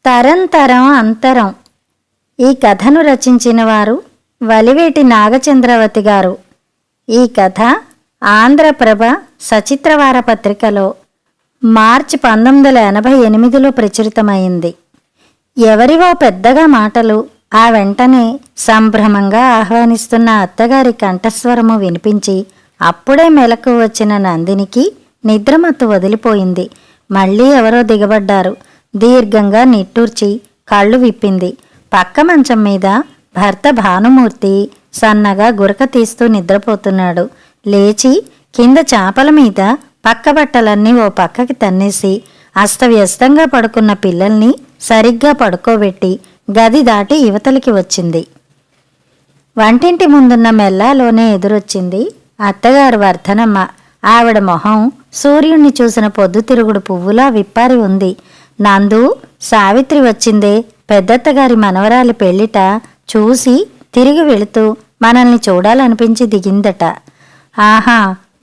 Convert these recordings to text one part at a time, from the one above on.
తరంతరం అంతరం. ఈ కథను రచించిన వారు వలివేటి నాగచంద్రవతి గారు. ఈ కథ ఆంధ్రప్రభ సచిత్రవార పత్రికలో మార్చి 1988లో ప్రచురితమైంది. ఎవరివో పెద్దగా మాటలు ఆ వెంటనే సంభ్రమంగా ఆహ్వానిస్తున్న అత్తగారి కంఠస్వరము వినిపించి అప్పుడే మెలకు వచ్చిన నందినికి నిద్రమత్తు వదిలిపోయింది. మళ్ళీ ఎవరో దిగబడ్డారు. దీర్ఘంగా నిట్టూర్చి కళ్ళు విప్పింది. పక్క మంచం మీద భర్త భానుమూర్తి సన్నగా గురక తీస్తూ నిద్రపోతున్నాడు. లేచి కింద చాపల మీద పక్క బట్టలన్నీ ఓ పక్కకి తన్నేసి అస్తవ్యస్తంగా పడుకున్న పిల్లల్ని సరిగ్గా పడుకోబెట్టి గది దాటి యువతలికి వచ్చింది. వంటింటి ముందున్న మెల్లాలోనే ఎదురొచ్చింది అత్తగారు వర్ధనమ్మ. ఆవిడ మొహం సూర్యుణ్ణి చూసిన పొద్దుతిరుగుడు పువ్వులా విప్పారి ఉంది. నందు, సావిత్రి వచ్చిందే, పెద్దత్తగారి మనవరాలి పెళ్లిట చూసి తిరిగి వెళుతూ మనల్ని చూడాలనిపించి దిగిందట. ఆహా,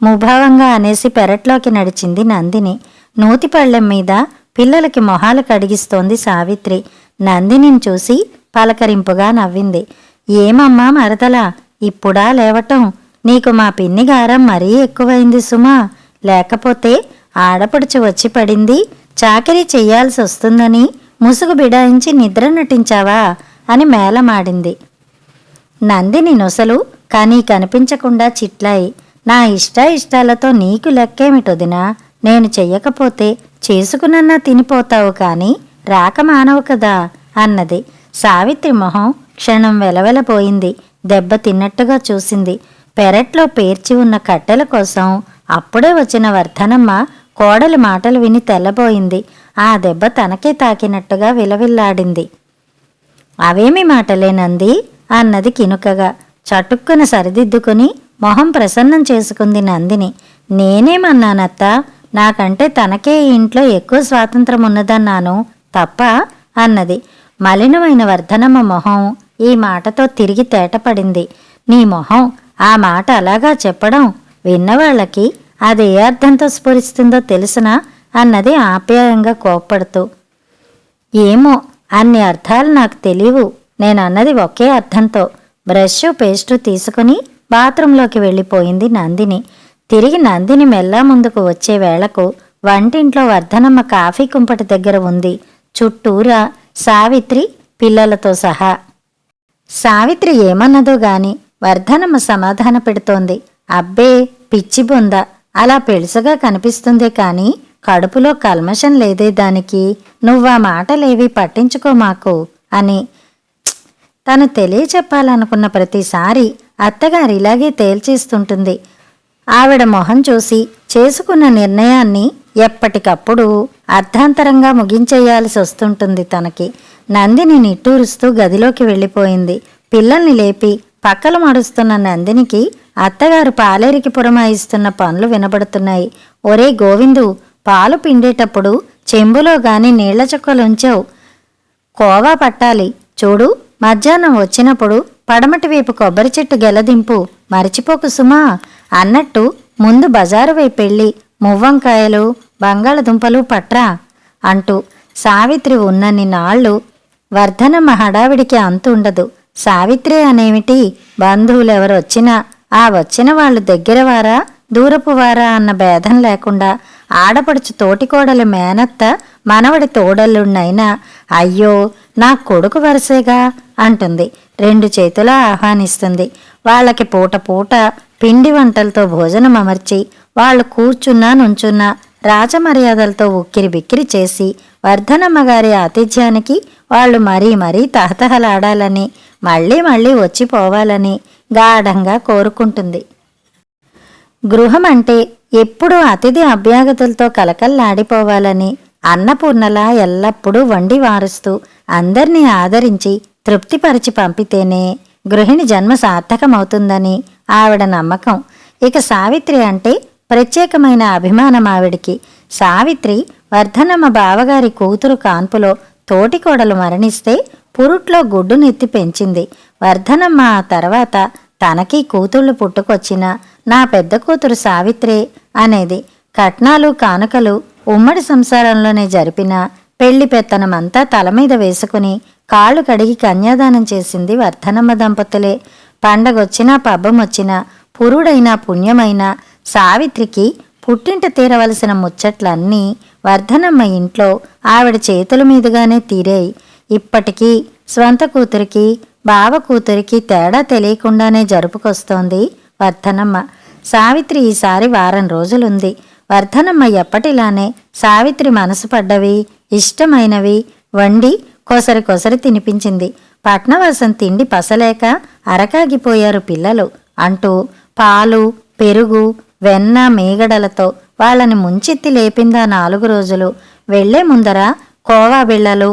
ముభావంగా అనేసి పెరట్లోకి నడిచింది నందిని. నూతిపళ్ళెం మీద పిల్లలకి మొహాలు కడిగిస్తోంది సావిత్రి. నందినిని చూసి పలకరింపుగా నవ్వింది. ఏమమ్మా మరదలా, ఇప్పుడా లేవటం? నీకు మా పిన్నిగారం మరీ ఎక్కువైంది సుమా. లేకపోతే ఆడపడుచు వచ్చి పడింది, చాకరీ చెయ్యాల్సి వస్తుందని ముసుగు బిడాయించి నిద్ర నటించావా అని మేళమాడింది. నందిని నొసలు కానీ కనిపించకుండా చిట్లాయి. నా ఇష్టాలతో నీకు లెక్కేమిటొదినా? నేను చెయ్యకపోతే చేసుకునన్నా తినిపోతావు కానీ రాక మానవు కదా అన్నది. సావిత్రి మొహం క్షణం వెలవెలపోయింది. దెబ్బ తిన్నట్టుగా చూసింది. పెరట్లో పేర్చి ఉన్న కట్టెల కోసం అప్పుడే వచ్చిన వర్ధనమ్మ కోడలి మాటలు విని తెల్లబోయింది. ఆ దెబ్బ తనకే తాకినట్టుగా విలవిల్లాడింది. అవేమి మాటలేనంది అన్నది కినుకగా. చటుక్కున సరిదిద్దుకుని మొహం ప్రసన్నం చేసుకుంది నందిని. నేనేమన్నానత్తా? నాకంటే తనకే ఈ ఇంట్లో ఎక్కువ స్వాతంత్రం ఉన్నదన్నాను తప్ప అన్నది. మలినమైన వర్ధనమ్మ మొహం ఈ మాటతో తిరిగి తేటపడింది. నీ మొహం ఆ మాట అలాగా చెప్పడం విన్నవాళ్లకి అది ఏ అర్థంతో స్ఫురిస్తుందో తెలుసునా అన్నది ఆప్యాయంగా కోప్పడుతూ. ఏమో, అన్ని అర్థాలు నాకు తెలియవు. నేనన్నది ఒకే అర్థంతో. బ్రష్ పేస్టు తీసుకుని బాత్రూంలోకి వెళ్ళిపోయింది నందిని. తిరిగి నందిని మెల్లా ముందుకు వచ్చే వేళకు వంటింట్లో వర్ధనమ్మ కాఫీ కుంపటి దగ్గర ఉంది. చుట్టూరా సావిత్రి పిల్లలతో సహా. సావిత్రి ఏమన్నదో గాని వర్ధనమ్మ సమాధాన పెడుతోంది. అబ్బే పిచ్చి బొంద, అలా పెళుసగా కనిపిస్తుందే కాని కడుపులో కల్మషం లేదే దానికి. నువ్వా మాటలేవి పట్టించుకో మాకు అని తను తెలియచెప్పాలనుకున్న ప్రతిసారి అత్తగారు ఇలాగే తేల్చేస్తుంటుంది. ఆవిడ మొహం చూసి చేసుకున్న నిర్ణయాన్ని ఎప్పటికప్పుడు అర్ధాంతరంగా ముగించేయాల్సి వస్తుంటుంది తనకి. నందిని నిట్టూరుస్తూ గదిలోకి వెళ్ళిపోయింది. పిల్లల్ని లేపి పక్కలు మడుస్తున్న నందినికి అత్తగారు పాలేరికి పురమాయిస్తున్న పనులు వినబడుతున్నాయి. ఒరే గోవిందు, పాలు పిండేటప్పుడు చెంబులో గాని నీళ్ల చుక్కలుంచావు. కోవా పట్టాలి చూడు. మధ్యాహ్నం వచ్చినప్పుడు పడమటి వైపు కొబ్బరి చెట్టు గెలదింపు, మరిచిపోకు సుమా. అన్నట్టు ముందు బజారు వైపెళ్ళి మువ్వంకాయలు బంగాళదుంపలు పట్రా అంటూ సావిత్రి ఉన్నన్ని నాళ్ళు వర్ధనమ్మ హడావిడికి అంతుండదు. సావిత్రి అనేమిటి, బంధువులెవరొచ్చినా ఆ వచ్చిన వాళ్ళు దగ్గరవారా దూరపువారా అన్న భేదం లేకుండా ఆడపడుచు తోటికోడలి మేనత్త మనవడి తోడల్లున్నైనా అయ్యో నా కొడుకు వరసేగా అంటుంది. 2 చేతులా ఆహ్వానిస్తుంది. వాళ్ళకి పూట పూట పిండి వంటలతో భోజనం అమర్చి వాళ్ళు కూర్చున్నా నుంచున్నా రాజమర్యాదలతో ఉక్కిరి బిక్కిరి చేసి వర్ధనమ్మగారి ఆతిథ్యానికి వాళ్ళు మరీ మరీ తహతహలాడాలని మళ్ళీ మళ్ళీ వచ్చిపోవాలని గాఢంగా కోరుకుంటుంది. గృహం అంటే ఎప్పుడూ అతిథి అభ్యాగతులతో కలకల్లాడిపోవాలని అన్నపూర్ణలా ఎల్లప్పుడూ వండి వారుస్తూ అందర్నీ ఆదరించి తృప్తిపరిచి పంపితేనే గృహిణి జన్మ సార్థకమవుతుందని ఆవిడ నమ్మకం. ఇక సావిత్రి అంటే ప్రత్యేకమైన అభిమానం ఆవిడికి. సావిత్రి వర్ధనమ్మ బావగారి కూతురు కాన్పులో తోటికోడలు మరణిస్తే పురుట్లో గుడ్డునెత్తి పెంచింది. వర్ధనమ్మ ఆ తర్వాత తనకి కూతుళ్ళు పుట్టుకొచ్చినా నా పెద్ద కూతురు సావిత్రే అనేది. కట్నాలు కానుకలు ఉమ్మడి సంసారంలోనే జరిపినా పెళ్లి పెత్తనమంతా తల మీద వేసుకుని కాళ్ళు కడిగి కన్యాదానం చేసింది వర్ధనమ్మ దంపతులే. పండగొచ్చినా పబ్బమొచ్చినా పురుడైనా పుణ్యమైనా సావిత్రికి పుట్టింట తీరవలసిన ముచ్చట్లన్నీ వర్ధనమ్మ ఇంట్లో ఆవిడ చేతుల మీదుగానే తీరాయి. ఇప్పటికీ స్వంత కూతురికి బావ కూతురికి తేడా తెలియకుండానే జరుపుకొస్తోంది వర్ధనమ్మ. సావిత్రి ఈసారి వారం రోజులుంది. వర్ధనమ్మ ఎప్పటిలానే సావిత్రి మనసు పడ్డవి ఇష్టమైనవి వండి కొసరి కొసరి తినిపించింది. పట్నవాసం తిండి పసలేక అరకాగిపోయారు పిల్లలు అంటూ పాలు పెరుగు వెన్న మీగడలతో వాళ్ళని ముంచెత్తి లేపిందా 4 రోజులు. వెళ్లే ముందర కోవా బిళ్ళలు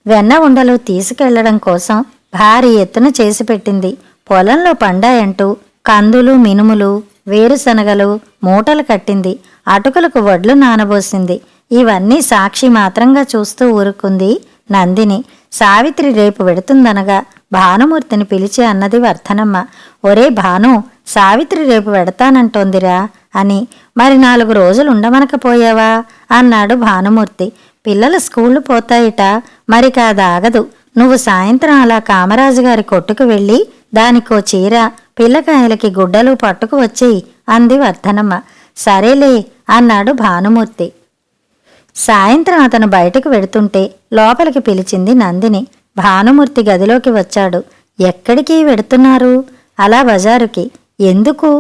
వెన్న ఉండలు తీసుకెళ్లడం కోసం భారీ ఎత్తున చేసి పెట్టింది. పొలంలో పండాయంటూ కందులు మినుములు వేరుశనగలు మూటలు కట్టింది. అటుకులకు వడ్లు నానబోసింది. ఇవన్నీ సాక్షి మాత్రంగా చూస్తూ ఊరుకుంది నందిని. సావిత్రి రేపు వెడుతుందనగా భానుమూర్తిని పిలిచి అన్నది వర్ధనమ్మ. ఒరే భాను, సావిత్రి రేపు వెడతానంటోందిరా అని. మరి 4 రోజులు ఉండమనకపోయావా అన్నాడు భానుమూర్తి. పిల్లలు స్కూళ్ళు పోతాయిట, మరి కాదాగదు. నువ్వు సాయంత్రం అలా కామరాజుగారి కొట్టుకు వెళ్ళి దానికో చీర పిల్లకాయలకి గుడ్డలు పట్టుకు వచ్చేయి అంది వర్ధనమ్మ. సరేలే అన్నాడు భానుమూర్తి. సాయంత్రం అతను బయటకు వెడుతుంటే లోపలికి పిలిచింది నందిని. భానుమూర్తి గదిలోకి వచ్చాడు. ఎక్కడికి వెడుతున్నారు? అలా బజారుకి. ఎందుకు?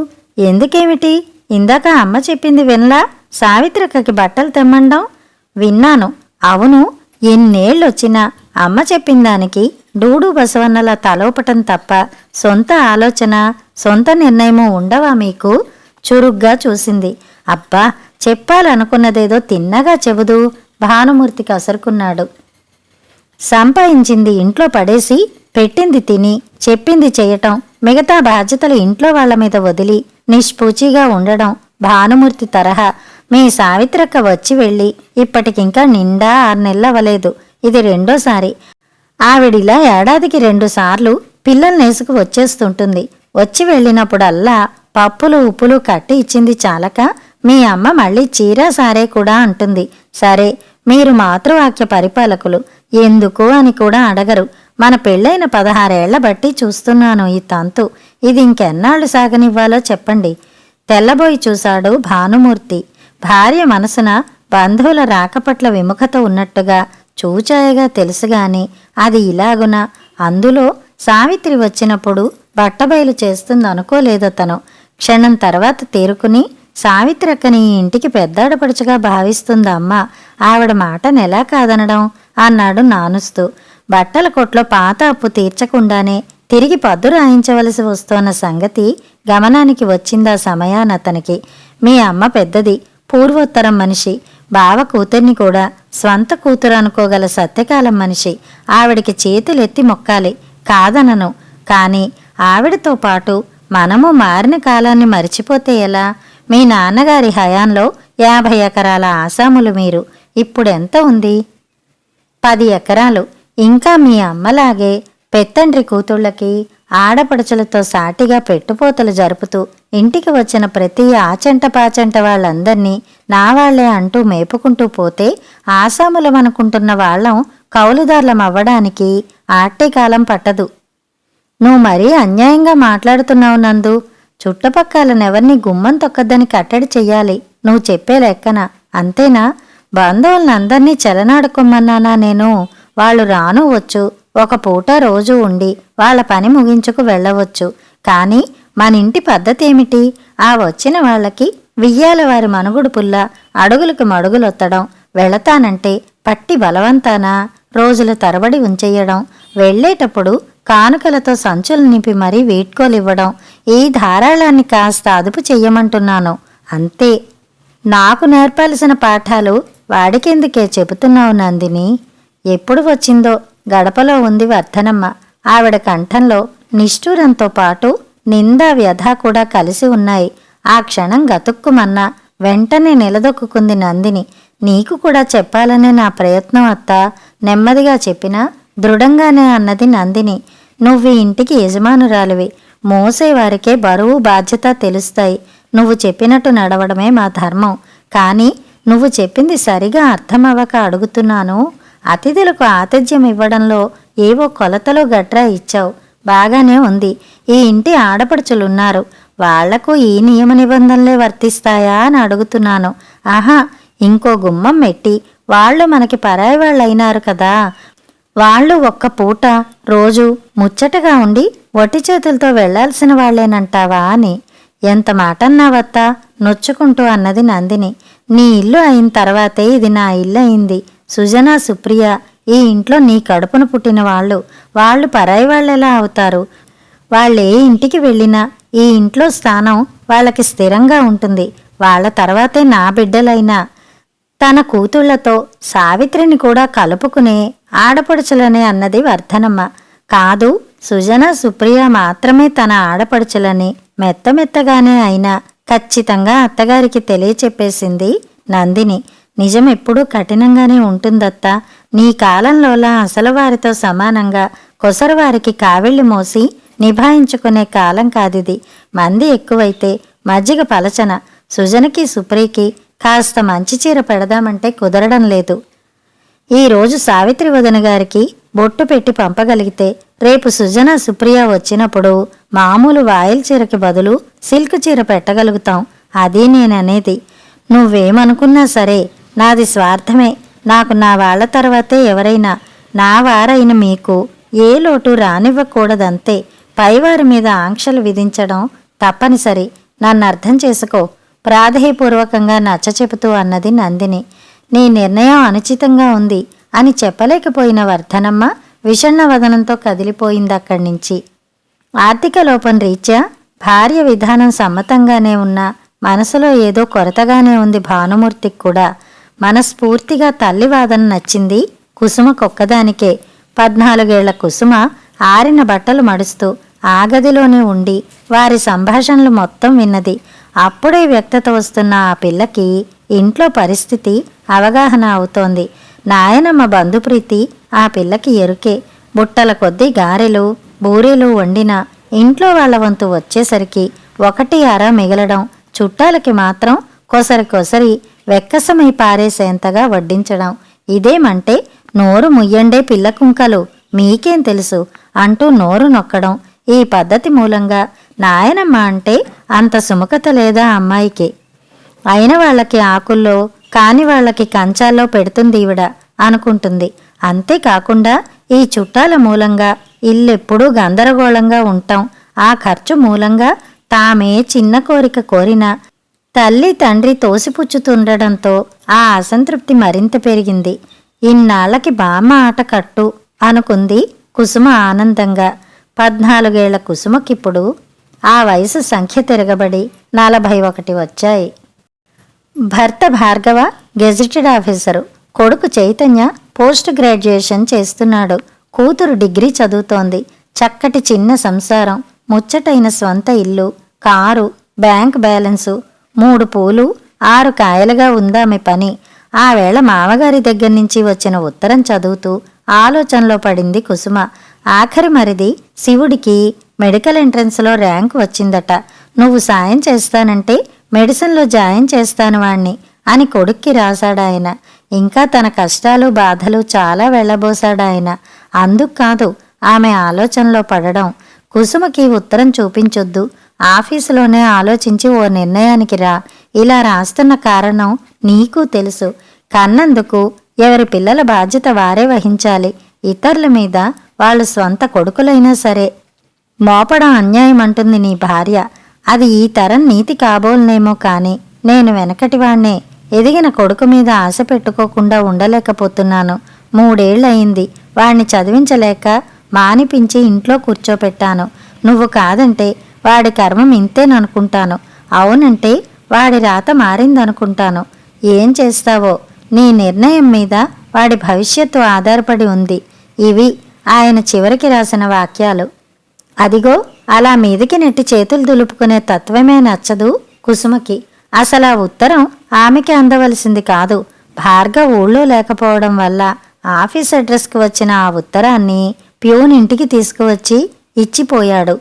ఎందుకేమిటి? ఇందాక అమ్మ చెప్పింది వినలా? సావిత్రక్కకి బట్టలు తెమ్మండం. విన్నాను. అవును, ఎన్నేళ్ళొచ్చినా అమ్మ చెప్పిన దానికి డూడు బసవన్నలా తలోపటం తప్ప సొంత ఆలోచన సొంత నిర్ణయమూ ఉండవా మీకు? చురుగ్గా చూసింది. అబ్బా, చెప్పాలనుకున్నదేదో తిన్నగా చెబుదు. భానుమూర్తి కసరుకున్నాడు. సంపాదించింది ఇంట్లో పడేసి పెట్టింది తిని చెప్పింది చెయ్యటం, మిగతా బాధ్యతలు ఇంట్లో వాళ్ల మీద వదిలి నిష్పూచిగా ఉండడం భానుమూర్తి తరహా. మీ సావిత్రక్క వచ్చి వెళ్ళి ఇప్పటికింకా నిండా 6 నెలలవ్వలేదు. ఇది రెండోసారి. ఆవిడిలా ఏడాదికి 2 సార్లు పిల్లల్నేసుకు వచ్చేస్తుంటుంది. వచ్చి వెళ్ళినప్పుడల్లా పప్పులు ఉప్పులు కట్టి ఇచ్చింది చాలక మీ అమ్మ మళ్ళీ చీర సారే కూడా అంటుంది. సరే, మీరు మాతృవాక్య పరిపాలకులు, ఎందుకు అని కూడా అడగరు. మన పెళ్ళైన 16 ఏళ్ల బట్టి చూస్తున్నాను ఈ తంతు. ఇది ఇంకెన్నాళ్లు సాగనివ్వాలో చెప్పండి. తెల్లబోయి చూశాడు భానుమూర్తి. భార్య మనసున బంధువుల రాకపట్ల విముఖత ఉన్నట్టుగా చూచాయగా తెలుసుగాని అది ఇలాగున. అందులో సావిత్రి వచ్చినప్పుడు బట్టబయలు చేస్తుందనుకోలేదతను. క్షణం తర్వాత తేరుకుని సావిత్రక్కని ఈ ఇంటికి పెద్దాడపడుచుగా భావిస్తుందమ్మ. ఆవిడ మాటనెలా కాదనడం అన్నాడు నానుస్తూ. బట్టల కొట్లో పాత అప్పు తీర్చకుండానే తిరిగి పద్దు రాయించవలసి వస్తోన్న సంగతి గమనానికి వచ్చిందా సమయానతనికి. మీ అమ్మ పెద్దది, పూర్వోత్తరం మనిషి. బావ కూతుర్ని కూడా స్వంత కూతురు అనుకోగల సత్యకాలం మనిషి. ఆవిడికి చేతులెత్తి మొక్కాలి, కాదనను. కాని ఆవిడతో పాటు మనము మారిన కాలాన్ని మరిచిపోతే ఎలా? మీ నాన్నగారి హయాంలో 50 ఎకరాల ఆసాములు మీరు. ఇప్పుడెంత ఉంది? 10 ఎకరాలు. ఇంకా మీ అమ్మలాగే పెత్తండ్రి కూతుళ్ళకి ఆడపడుచులతో సాటిగా పెట్టుపోతలు జరుపుతూ ఇంటికి వచ్చిన ప్రతి ఆచంట పాచంట వాళ్ళందర్నీ నా వాళ్లే అంటూ మేపుకుంటూ పోతే ఆసాములమనుకుంటున్న వాళ్ళం కౌలుదార్లమవ్వడానికి ఆట్టికాలం పట్టదు. నువ్వు మరీ అన్యాయంగా మాట్లాడుతున్నావు నందు. చుట్టుపక్కలనెవర్నీ గుమ్మం తొక్కద్దని కట్టడి చెయ్యాలి నువ్వు చెప్పే లెక్కన, అంతేనా? బంధువులనందర్నీ చెలనాడుకోమన్నానా నేను? వాళ్ళు రాను వచ్చు, ఒక పూట రోజు ఉండి వాళ్ళ పని ముగించుకు వెళ్ళవచ్చు. కాని మనింటి పద్ధతేమిటి? ఆ వచ్చిన వాళ్ళకి వియ్యాల వారి మనుగుడు పుల్ల అడుగులకు మడుగులొత్తడం, వెళతానంటే పట్టి బలవంతానా రోజుల తరబడి ఉంచెయ్యడం, వెళ్లేటప్పుడు కానుకలతో సంచులు నింపి మరీ వీడ్కోలివ్వడం. ఈ ధారాళాన్ని కాస్త అదుపు చెయ్యమంటున్నాను, అంతే. నాకు నేర్పాల్సిన పాఠాలు వాడికెందుకే చెబుతున్నావు నందిని? ఎప్పుడు వచ్చిందో గడపలో ఉంది వర్ధనమ్మ. ఆవిడ కంఠంలో నిష్ఠూరంతో పాటు నిందా వ్యధ కూడా కలిసి ఉన్నాయి. ఆ క్షణం గతుక్కుమన్నా వెంటనే నిలదొక్కుంది నందిని. నీకు కూడా చెప్పాలనే నా ప్రయత్నం అత్తా, నెమ్మదిగా చెప్పినా దృఢంగానే అన్నది నందిని. నువ్వు ఇంటికి యజమానురాలివి. మోసేవారికే బరువు బాధ్యత తెలుస్తాయి. నువ్వు చెప్పినట్టు నడవడమే మా ధర్మం. కానీ నువ్వు చెప్పింది సరిగా అర్థమవ్వక అడుగుతున్నాను. అతిథులకు ఆతిథ్యం ఇవ్వడంలో ఏవో కొలతలు గట్రా ఇచ్చావు, బాగానే ఉంది. ఈ ఇంటి ఆడపడుచులున్నారు, వాళ్లకు ఈ నియమ నిబంధనలే వర్తిస్తాయా అని అడుగుతున్నాను. ఆహా, ఇంకో గుమ్మం మెట్టి వాళ్ళు మనకి పరాయి వాళ్ళైనారు కదా, వాళ్ళు ఒక్క పూట రోజు ముచ్చటగా ఉండి ఒట్టి చేతులతో వెళ్లాల్సిన వాళ్లేనంటావా అని. ఎంత మాటన్నావత్తా, నొచ్చుకుంటూ అన్నది నందిని. నీ ఇల్లు అయిన తర్వాతే ఇది నా ఇల్లు అయింది. సుజనా, సుప్రియ ఈ ఇంట్లో నీ కడుపున పుట్టిన వాళ్ళు పరాయి వాళ్ళెలా అవుతారు? వాళ్ళే ఇంటికి వెళ్ళినా ఈ ఇంట్లో స్థానం వాళ్ళకి స్థిరంగా ఉంటుంది. వాళ్ళ తర్వాతే నా బిడ్డలైనా. తన కూతుళ్లతో సావిత్రిని కూడా కలుపుకునే ఆడపడుచులనే అన్నది వర్ధనమ్మ. కాదు, సుజన, సుప్రియ మాత్రమే తన ఆడపడుచులని మెత్తమెత్తగానే అయినా ఖచ్చితంగా అత్తగారికి తెలియచెప్పేసింది నందిని. నిజమెప్పుడూ కఠినంగానే ఉంటుందత్తా. నీ కాలంలోలా అసలు వారితో సమానంగా కొసరువారికి కావిళ్లు మోసి నిభాయించుకునే కాలం కాదిది. మంది ఎక్కువైతే మజ్జిగ పలచన. సుజనకి, సుప్రియకి కాస్త మంచి చీర పెడదామంటే కుదరడం లేదు. ఈరోజు సావిత్రి వదిన గారికి బొట్టు పెట్టి పంపగలిగితే రేపు సుజన, సుప్రియ వచ్చినప్పుడు మామూలు వాయిల్ చీరకి బదులు సిల్క్ చీర పెట్టగలుగుతాం. అది నేననేది. నువ్వేమనుకున్నా సరే నాది స్వార్థమే. నాకు నా వాళ్ల తర్వాతే ఎవరైనా. నా వారైన మీకు ఏ లోటు రానివ్వకూడదంతే. పైవారి మీద ఆంక్షలు విధించడం తప్పనిసరి. నన్ను అర్థం చేసుకో, ప్రాధేయపూర్వకంగా నచ్చచెపుతూ అన్నది నందిని. నీ నిర్ణయం అనుచితంగా ఉంది అని చెప్పలేకపోయిన వర్ధనమ్మ విషణ్ణ వదనంతో కదిలిపోయిందక్కడి నుంచి. ఆర్థిక లోపం రీత్యా భార్య విధానం సమ్మతంగానే ఉన్నా మనసులో ఏదో కొరతగానే ఉంది భానుమూర్తికి కూడా. మనస్ఫూర్తిగా తల్లి వాదన నచ్చింది కుసుమకొక్కదానికే. 14 ఏళ్ల కుసుమ ఆరిన బట్టలు మడుస్తూ ఆ గదిలోనే ఉండి వారి సంభాషణలు మొత్తం విన్నది. అప్పుడే వ్యక్తత వస్తున్న ఆ పిల్లకి ఇంట్లో పరిస్థితి అవగాహన అవుతోంది. నాయనమ్మ బంధుప్రీతి ఆ పిల్లకి ఎరుకే. బుట్టల కొద్దీ గారెలు, బూరెలు వండిన ఇంట్లో వాళ్ల వంతు వచ్చేసరికి 1 మిగలడం, చుట్టాలకి మాత్రం కొసరి వెక్కసమై పారేసేంతగా వడ్డించడం. ఇదేమంటే నోరు ముయ్యండే పిల్ల కుంకలు, మీకేం తెలుసు అంటూ నోరు నొక్కడం. ఈ పద్ధతి మూలంగా నాయనమ్మ అంటే అంత సుముఖత లేదా అమ్మాయికి? అయిన వాళ్ళకి ఆకుల్లో, కాని వాళ్ళకి కంచాల్లో పెడుతుంది ఈవిడ అనుకుంటుంది. అంతేకాకుండా ఈ చుట్టాల మూలంగా ఇల్లెప్పుడూ గందరగోళంగా ఉంటాం. ఆ ఖర్చు మూలంగా తామే చిన్న కోరిక కోరినా తల్లి తండ్రి తోసిపుచ్చుతుండడంతో ఆ అసంతృప్తి మరింత పెరిగింది. ఇన్నాళ్లకి బామ్మ ఆట కట్టు అనుకుంది కుసుమ ఆనందంగా. 14 ఏళ్ల కుసుమకిప్పుడు ఆ వయసు సంఖ్య తిరగబడి 41 వచ్చాయి. భర్త భార్గవ గెజిటెడ్ ఆఫీసరు, కొడుకు చైతన్య పోస్ట్ గ్రాడ్యుయేషన్ చేస్తున్నాడు. కూతురు డిగ్రీ చదువుతోంది. చక్కటి చిన్న సంసారం, ముచ్చటైన స్వంత ఇల్లు, కారు, బ్యాంక్ బ్యాలెన్సు, 3 పూలు 6 కాయలుగా ఉందామె పని. ఆ వేళ మామగారి దగ్గర నుంచి వచ్చిన ఉత్తరం చదువుతూ ఆలోచనలో పడింది కుసుమ. ఆఖరి మరిది శివుడికి మెడికల్ ఎంట్రన్స్లో ర్యాంకు వచ్చిందట. నువ్వు సాయం చేస్తానంటే మెడిసిన్లో జాయిన్ చేస్తాను వాణ్ణి అని కొడుక్కి రాశాడాయన. ఇంకా తన కష్టాలు బాధలు చాలా వెళ్ళబోసాడాయన. అందుకు కాదు ఆమె ఆలోచనలో పడడం. కుసుమకి ఉత్తరం చూపించొద్దు, ఆఫీసులోనే ఆలోచించి ఓ నిర్ణయానికి రా. ఇలా రాస్తున్న కారణం నీకు తెలుసు. కన్నందుకు ఎవరి పిల్లల బాధ్యత వారే వహించాలి. ఇతరుల మీద వాళ్ళు స్వంత కొడుకులైనా సరే మోపడం అన్యాయం అంటుంది నీ భార్య. అది ఈ తరం నీతి కాబోలునేమో కానీ నేను వెనకటివాణ్ణే. ఎదిగిన కొడుకు మీద ఆశ పెట్టుకోకుండా ఉండలేకపోతున్నాను. 3 ఏళ్లయింది వాణ్ణి చదివించలేక మానిపించి ఇంట్లో కూర్చోపెట్టాను. నువ్వు కాదంటే వాడి కర్మం ఇంతేననుకుంటాను, అవునంటే వాడి రాత మారిందనుకుంటాను. ఏం చేస్తావో నీ నిర్ణయం మీద వాడి భవిష్యత్తు ఆధారపడి ఉంది. ఇవి ఆయన చివరికి రాసిన వాక్యాలు. అదిగో అలా మీదికి నెట్టి చేతులు దులుపుకునే తత్వమే నచ్చదు కుసుమకి. అసలు ఆ ఉత్తరం ఆమెకి అందవలసింది కాదు. భార్గవ్ ఊళ్ళో లేకపోవడం వల్ల ఆఫీస్ అడ్రస్కి వచ్చిన ఆ ఉత్తరాన్ని ప్యూన్ ఇంటికి తీసుకువచ్చి ఇచ్చిపోయాడు.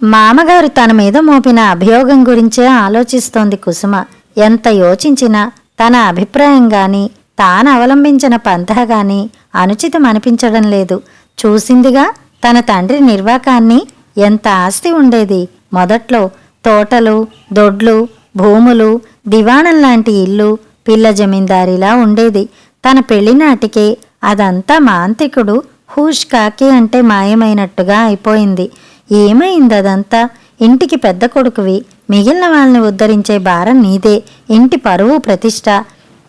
మామగారు తన మీద మోపిన అభియోగం గురించే ఆలోచిస్తోంది కుసుమ. ఎంత యోచించినా తన అభిప్రాయం గాని తాను అవలంబించిన పంథా గాని అనుచితం అనిపించడం లేదు. చూసిందిగా తన తండ్రి నిర్వాకాన్ని. ఎంత ఆస్తి ఉండేది మొదట్లో. తోటలు, దొడ్లు, భూములు, దివాణం లాంటి ఇల్లు, పిల్ల జమీందారిలా ఉండేది. తన పెళ్లినాటికే అదంతా మాంత్రికుడు హూష్ కాకి అంటే మాయమైనట్టుగా అయిపోయింది. ఏమైంది అదంతా? ఇంటికి పెద్ద కొడుకువి, మిగిలిన వాళ్ళని ఉద్ధరించే భారం నీదే. ఇంటి పరువు ప్రతిష్ట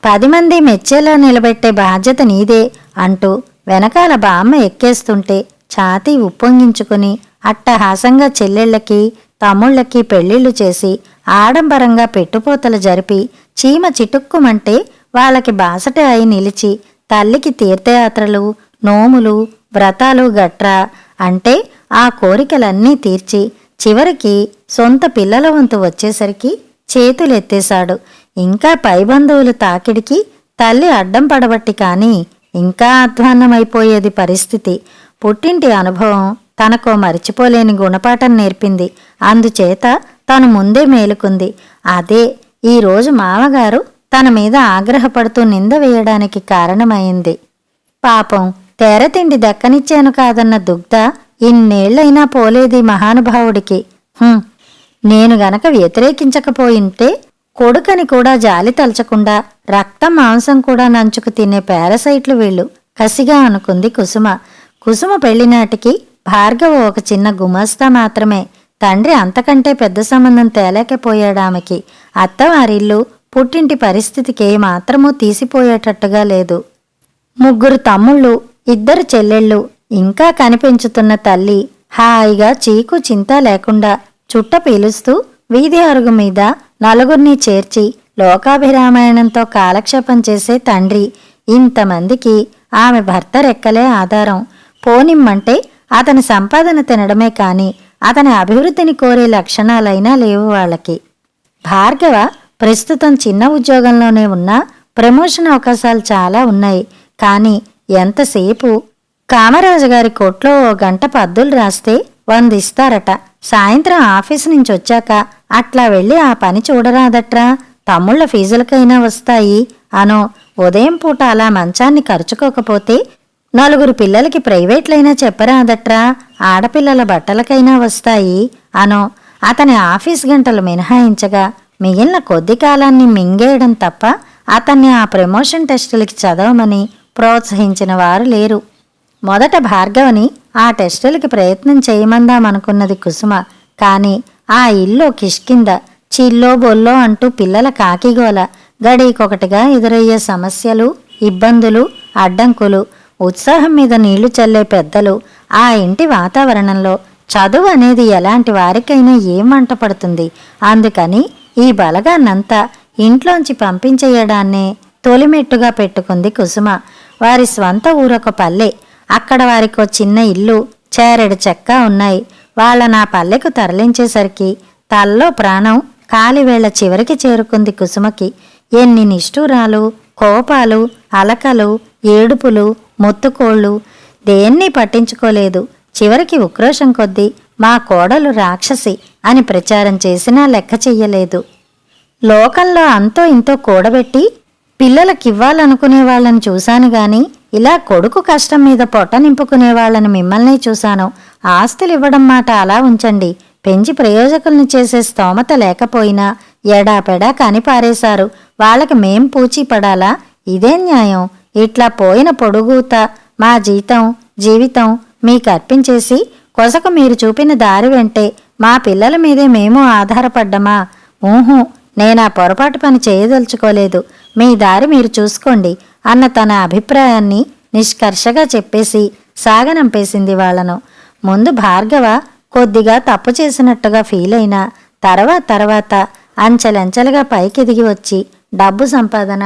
10 మంది మెచ్చేలా నిలబెట్టే బాధ్యత నీదే అంటూ వెనకాల బామ్మ ఎక్కేస్తుంటే ఛాతీ ఉప్పొంగించుకుని అట్టహాసంగా చెల్లెళ్ళకి తమ్ముళ్ళకి పెళ్లిళ్లు చేసి ఆడంబరంగా పెట్టుపోతలు జరిపి చీమ చిటుక్కుమంటే వాళ్ళకి బాసట అయి నిలిచి తల్లికి తీర్థయాత్రలు, నోములు, వ్రతాలు గట్రా అంటే ఆ కోరికలన్నీ తీర్చి చివరికి సొంత పిల్లల వంతు వచ్చేసరికి చేతులెత్తేశాడు. ఇంకా పై బంధువులు తాకిడికి తల్లి అడ్డం పడబట్టి కాని ఇంకా అధ్వాన్నమైపోయేది పరిస్థితి. పుట్టింటి అనుభవం తనకో మరిచిపోలేని గుణపాఠం నేర్పింది. అందుచేత తను ముందే మేలుకుంది. అదే ఈరోజు మామగారు తన మీద ఆగ్రహపడుతూ నింద వేయడానికి కారణమైంది. పాపం తెరతిండి దక్కనిచ్చాను కాదన్న దుగ్ధ ఇన్నేళ్లైనా పోలేది మహానుభావుడికి. నేను గనక వ్యతిరేకించకపోయింటే కొడుకని కూడా జాలి తలచకుండా రక్తం మాంసం కూడా నంచుకు తినే పారసైట్లు వీళ్ళు కసిగా అనుకుంది కుసుమ. కుసుమ పెళ్లినాటికి భార్గవ ఒక చిన్న గుమస్తా మాత్రమే. తండ్రి అంతకంటే పెద్ద సంబంధం తేలేకపోయాడామెకి. అత్తవారిల్లు పుట్టింటి పరిస్థితికి మాత్రమూ తీసిపోయేటట్టుగా లేదు. 3 తమ్ముళ్ళు, 2 చెల్లెళ్ళు, ఇంకా కనిపెంచుతున్న తల్లి హాయిగా చీకు చింత లేకుండా చుట్ట పీలుస్తూ వీధి అరుగు మీద నలుగురిని చేర్చి లోకాభిరామాయణంతో కాలక్షేపం చేసే తండ్రి. ఇంతమందికి ఆమె భర్త రెక్కలే ఆధారం. పోనిమ్మంటే అతని సంపాదన తినడమే కాని అతని అభివృద్ధిని కోరే లక్షణాలైనా లేవు వాళ్ళకి. భార్గవ ప్రస్తుతం చిన్న ఉద్యోగంలోనే ఉన్నా ప్రమోషన్ అవకాశాలు చాలా ఉన్నాయి. కానీ ఎంతసేపు కామరాజుగారి కోట్లో 1 గంట పద్దులు రాస్తే 100 ఇస్తారట. సాయంత్రం ఆఫీసు నుంచి వచ్చాక అట్లా వెళ్ళి ఆ పని చూడరాదట్రా, తమ్ముళ్ల ఫీజులకైనా వస్తాయి అనో. ఉదయం పూట అలా మంచాన్ని ఖర్చుకోకపోతే 4 పిల్లలకి ప్రైవేట్లైనా చెప్పరాదట్రా, ఆడపిల్లల బట్టలకైనా వస్తాయి అనో. అతని ఆఫీస్ గంటలు మినహాయించగా మిగిలిన కొద్ది కాలాన్ని మింగేయడం తప్ప అతన్ని ఆ ప్రమోషన్ టెస్టులకి చదవమని ప్రోత్సహించిన వారు లేరు. మొదట భార్గవని ఆ టెస్టులకి ప్రయత్నం చేయమందామనుకున్నది కుసుమ. కాని ఆ ఇల్లు కిష్కింద, చిల్లో బొల్లో అంటూ పిల్లల కాకిగోల, గడీకొకటిగా ఎదురయ్యే సమస్యలు, ఇబ్బందులు, అడ్డంకులు, ఉత్సాహం మీద నీళ్లు చల్లే పెద్దలు, ఆ ఇంటి వాతావరణంలో చదువు అనేది ఎలాంటి వారికైనా ఏం వంట పడుతుంది. అందుకని ఈ బలగాన్నంతా ఇంట్లోంచి పంపించేయడాన్నే తొలిమెట్టుగా పెట్టుకుంది కుసుమ. వారి స్వంత ఊరొక పల్లె. అక్కడ వారికో చిన్న ఇల్లు, చేరెడు చెక్క ఉన్నాయి. వాళ్ళ పల్లెకు తరలించేసరికి తల్లో ప్రాణం కాలివేళ్ల చివరికి చేరుకుంది కుసుమకి. ఎన్ని నిష్ఠూరాలు, కోపాలు, అలకలు, ఏడుపులు, మొత్తుకోళ్లు, దేన్ని పట్టించుకోలేదు. చివరికి ఉక్రోషం కొద్దీ మా కోడలు రాక్షసి అని ప్రచారం చేసినా లెక్క చెయ్యలేదు. లోకంలో అంతో ఇంతో కూడబెట్టి పిల్లలకివ్వాలనుకునే వాళ్ళని చూశాను గాని ఇలా కొడుకు కష్టం మీద పొట్ట నింపుకునే వాళ్ళని మిమ్మల్నే చూశాను. ఆస్తులివ్వడం మాట అలా ఉంచండి, పెంచి ప్రయోజకుల్ని చేసే స్తోమత లేకపోయినా ఎడాపెడా కనిపారేశారు. వాళ్ళకి మేం పూచీ పడాలా? ఇదే న్యాయం? ఇట్లా పోయిన పొడుగుత మా జీవితం మీకర్పించేసి కొసకు మీరు చూపిన దారి వెంటే మా పిల్లల మీదే మేము ఆధారపడ్డమా? ఊహూ, నేనా పొరపాటు పని చేయదలుచుకోలేదు. మీ దారి మీరు చూసుకోండి అన్న తన అభిప్రాయాన్ని నిష్కర్షగా చెప్పేసి సాగనంపేసింది వాళ్లను. ముందు భార్గవ కొద్దిగా తప్పు చేసినట్టుగా ఫీలైనా తర్వాత అంచెలంచెలుగా పైకెదిగి వచ్చి డబ్బు సంపాదన,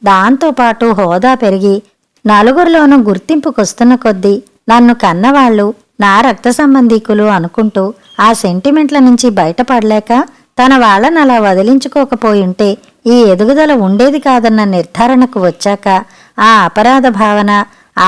దాంతోపాటు హోదా పెరిగి నలుగురిలోనూ గుర్తింపుకొస్తున్న కొద్దీ నన్ను కన్నవాళ్లు నా రక్త సంబంధీకులు అనుకుంటూ ఆ సెంటిమెంట్ల నుంచి బయటపడలేక తన వాళ్ళని అలా వదిలించుకోకపోయుంటే ఈ ఎదుగుదల ఉండేది కాదన్న నిర్ధారణకు వచ్చాక ఆ అపరాధ భావన,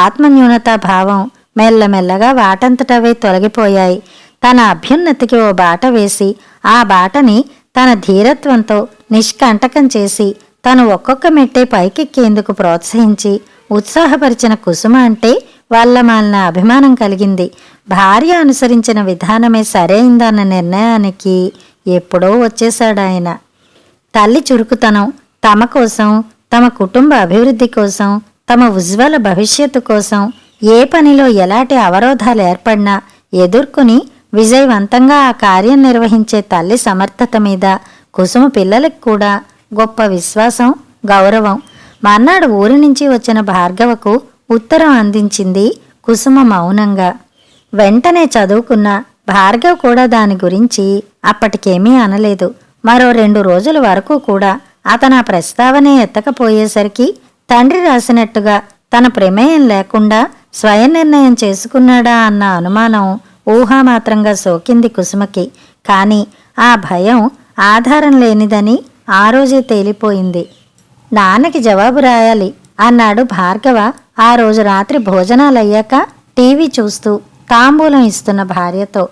ఆత్మన్యూనతా భావం మెల్లమెల్లగా వాటంతటవే తొలగిపోయాయి. తన అభ్యున్నతికి ఓ బాట వేసి ఆ బాటని తన ధీరత్వంతో నిష్కంటకం చేసి తను ఒక్కొక్క మెట్టే పైకెక్కేందుకు ప్రోత్సహించి ఉత్సాహపరిచిన కుసుమ అంటే వల్లమాలిన అభిమానం కలిగింది. భార్య అనుసరించిన విధానమే సరైందన్న నిర్ణయానికి ఎప్పుడో వచ్చేశాడాయన. తల్లి చురుకుతనం, తమ కోసం, తమ కుటుంబ అభివృద్ధి కోసం, తమ ఉజ్వల భవిష్యత్తు కోసం ఏ పనిలో ఎలాంటి అవరోధాలు ఏర్పడినా ఎదుర్కొని విజయవంతంగా ఆ కార్యం నిర్వహించే తల్లి సమర్థత మీద కుసుమ పిల్లలకు కూడా గొప్ప విశ్వాసం, గౌరవం. మర్నాడు ఊరి నుంచి వచ్చిన భార్గవకు ఉత్తరం అందించింది కుసుమ మౌనంగా. వెంటనే చదువుకున్న భార్గవ్ కూడా దాని గురించి అప్పటికేమీ అనలేదు. మరో 2 రోజుల వరకు కూడా అతను ఆ ప్రస్తావనే ఎత్తకపోయేసరికి తండ్రి రాసినట్టుగా తన ప్రమేయం లేకుండా స్వయం నిర్ణయం చేసుకున్నాడా అన్న అనుమానం ఊహామాత్రంగా సోకింది కుసుమకి. కాని ఆ భయం ఆధారం లేనిదని ఆ రోజే తేలిపోయింది. నాన్నకి జవాబు రాయాలి అన్నాడు భార్గవ ఆ రోజు రాత్రి భోజనాలయ్యాక టీవీ చూస్తూ తాంబూలం ఇస్తున్న భార్యతో.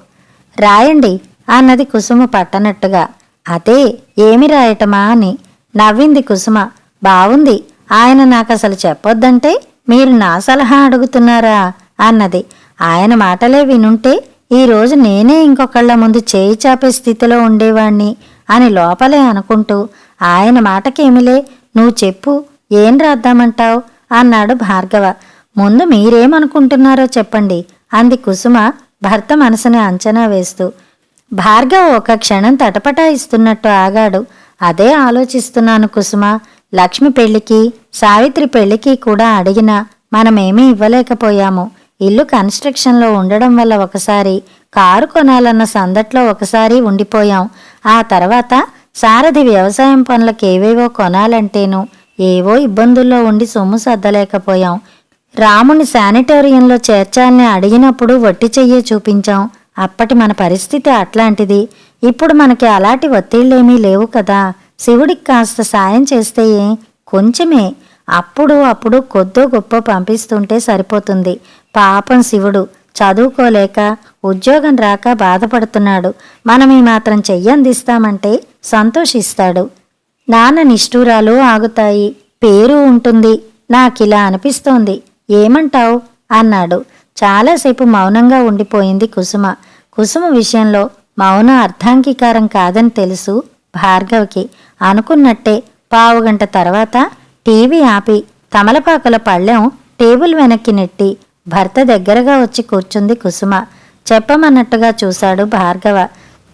రాయండి అన్నది కుసుమ పట్టనట్టుగా. అదే ఏమి రాయటమా అని నవ్వింది కుసుమ. బావుంది, ఆయన నాకసలు చెప్పొద్దంటే మీరు నా సలహా అడుగుతున్నారా అన్నది. ఆయన మాటలే వినుంటే ఈరోజు నేనే ఇంకొకళ్ల ముందు చేయి చాపే స్థితిలో ఉండేవాణ్ణి అని లోపలే అనుకుంటూ, ఆయన మాటకేమిలే, నువ్వు చెప్పు, ఏం రాద్దామంటావు అన్నాడు భార్గవ. ముందు మీరేమనుకుంటున్నారో చెప్పండి అంది కుసుమ భర్త మనసుని అంచనా వేస్తూ. భార్గవ ఒక క్షణం తటపటాయిస్తున్నట్టు ఆగాడు. అదే ఆలోచిస్తున్నాను కుసుమ. లక్ష్మి పెళ్లికి, సావిత్రి పెళ్లికి కూడా అడిగినా మనమేమీ ఇవ్వలేకపోయాము. ఇల్లు కన్స్ట్రక్షన్లో ఉండడం వల్ల ఒకసారి, కారు కొనాలన్న సందట్లో ఒకసారి ఉండిపోయాం. ఆ తర్వాత సారథి వ్యవసాయం పనులకేవేవో కొనాలంటేను ఏవో ఇబ్బందుల్లో ఉండి సొమ్ము సర్దలేకపోయాం. రాముని శానిటోరియంలో చేర్చాలని అడిగినప్పుడు వట్టి చెయ్యే చూపించాం. అప్పటి మన పరిస్థితి అట్లాంటిది. ఇప్పుడు మనకి అలాంటి ఒత్తిళ్లేమీ లేవు కదా. శివుడికి కాస్త సాయం చేస్తే కొంచెమే, అప్పుడు కొద్దో గొప్ప పంపిస్తుంటే సరిపోతుంది. పాపం శివుడు చదువుకోలేక ఉద్యోగం రాక బాధపడుతున్నాడు. మనం ఈ మాత్రం చెయ్యందిస్తామంటే సంతోషిస్తాడు. నాన్న నిష్ఠూరాలు ఆగుతాయి, పేరు ఉంటుంది. నాకిలా అనిపిస్తోంది, ఏమంటావు అన్నాడు. చాలాసేపు మౌనంగా ఉండిపోయింది కుసుమ. కుసుమ విషయంలో మౌనం అర్థాంగీకారం కాదని తెలుసు భార్గవ్కి. అనుకున్నట్టే పావుగంట తర్వాత టీవీ ఆపి తమలపాకుల పళ్ళెం టేబుల్ వెనక్కి నెట్టి భర్త దగ్గరగా వచ్చి కూర్చుంది కుసుమ. చెప్పమన్నట్టుగా చూశాడు భార్గవ.